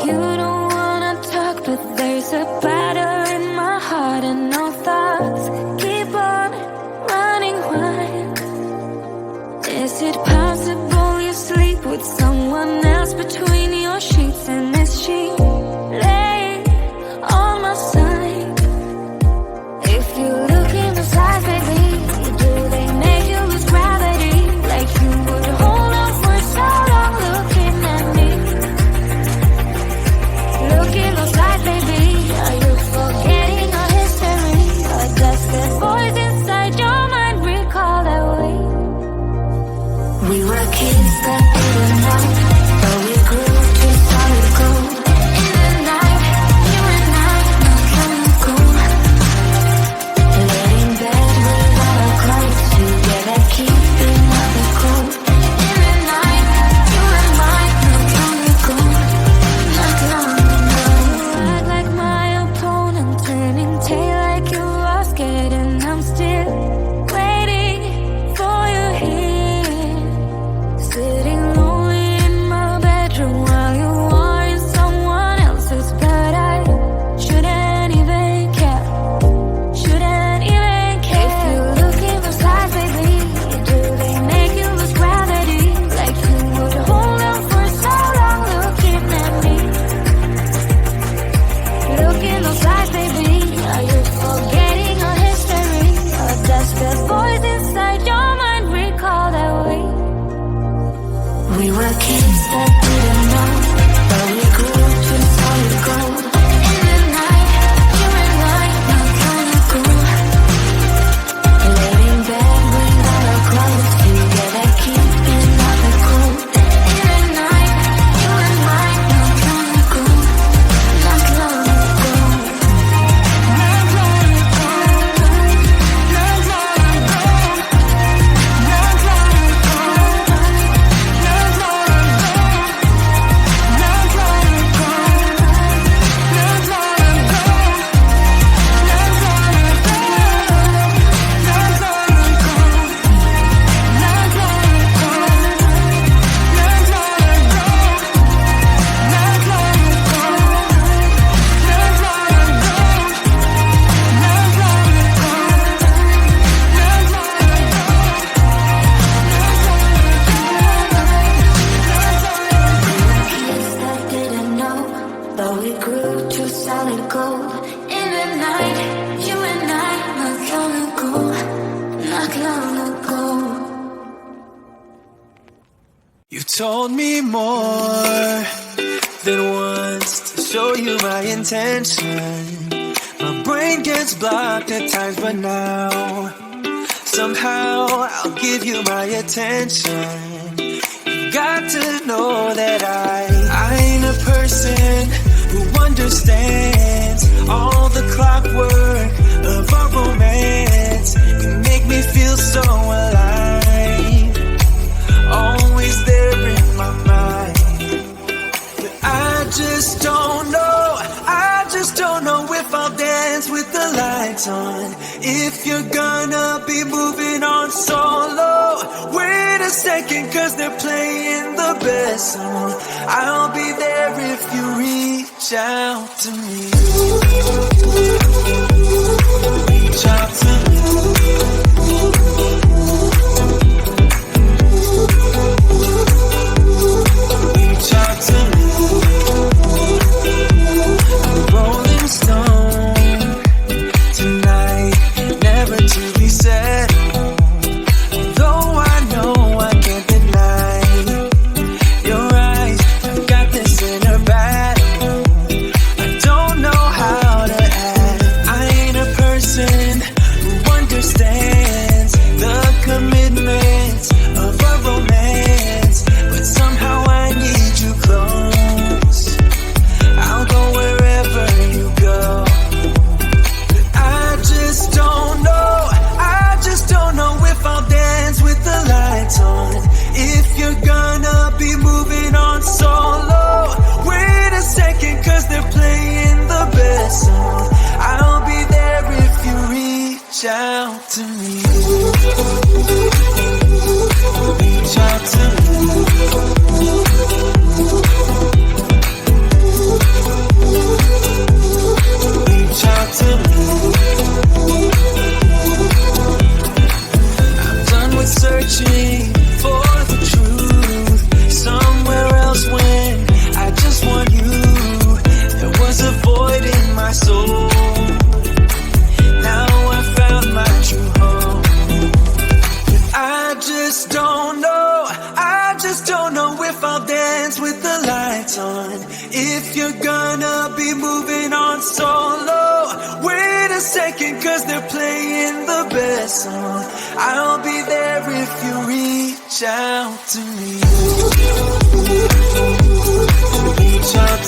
You don't wanna talk, but there's a battle in my heart and no thoughts keep on running wild. Is it possible you sleep with someone else between your sheets? And is she laying on my side? If you look in those eyes, baby, do they make you lose gravity? Like you would hold on for so long looking at me. Look in those eyes, baby, are you forgetting our history? Or does that voice inside your mind recall that way? We were kids that didn't know, but we grew to solid gold. In the night, you and I, not long ago, laid in bed without our clothes, together keeping up the cold. In the night, you and I, not long ago, not long ago. Act like my opponent, turning tail like you lost, getting I'm still waiting for you here. Sitting lonely in my bedroom while you are in someone else's, but I shouldn't even care. Shouldn't even care. If you look in those eyes, baby, do they make you lose gravity? Like you would hold on for so long looking at me. Look in those eyes, baby, are you forgetting our history? Or does the voice inside your mind recall that way? We were kids that didn't know, but we grew to solid gold. In the night, you and I, not long ago, laid in bed without our clothes, together keeping up the cold. In the night, you and I, not long ago, not long ago, not long ago, not long ago, not long ago, not long Kids that didn't know, but we grew to solid gold. In the night, you and I, not long ago, not long ago. You told me more than once to show you my intention. My brain gets blocked at times, but now somehow I'll give you my attention. You got to know that I ain't a person who understands all the clockwork of our romance. You make me feel so alive, always there in my mind. But I just don't know if I'll dance with the lights on. If you're gonna be moving on solo, wait a second, cause they're playing the best song. I'll be there if you reach out to me. Reach out to me. Reach out to me. Rolling stone tonight, never to be settled. Though I know I can't deny, you're right, I've got this inner battle. I don't know how to act. I ain't a person who understands the commitments of a romance, but somehow I need you close. I'll go wherever you go. But I just don't know if I'll dance with the lights on. If you're gonna be moving on solo, wait If you're gonna be moving on solo, wait a second, cause they're playing the best song. I'll be there if you reach out to me. Reach out